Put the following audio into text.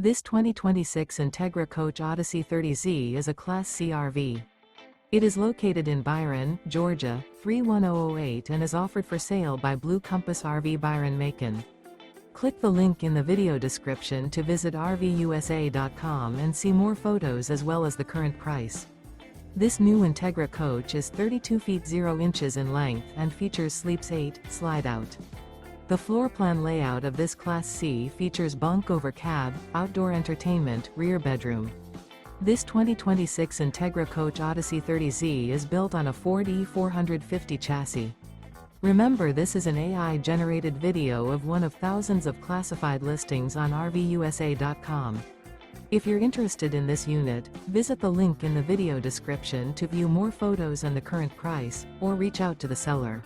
This 2026 Entegra Coach Odyssey 30Z is a Class C RV. It is located in Byron, Georgia, 31008 and is offered for sale by Blue Compass RV Byron-Macon. Click the link in the video description to visit RVUSA.com and see more photos as well as the current price. This new Entegra coach is 32 feet 0 inches in length and features Sleeps 8, Slideout. The floor plan layout of this Class C features bunk over cab, outdoor entertainment, rear bedroom. This 2026 Entegra Coach Odyssey 30Z is built on a Ford E450 chassis. Remember, this is an AI-generated video of one of thousands of classified listings on RVUSA.com. If you're interested in this unit, visit the link in the video description to view more photos and the current price, or reach out to the seller.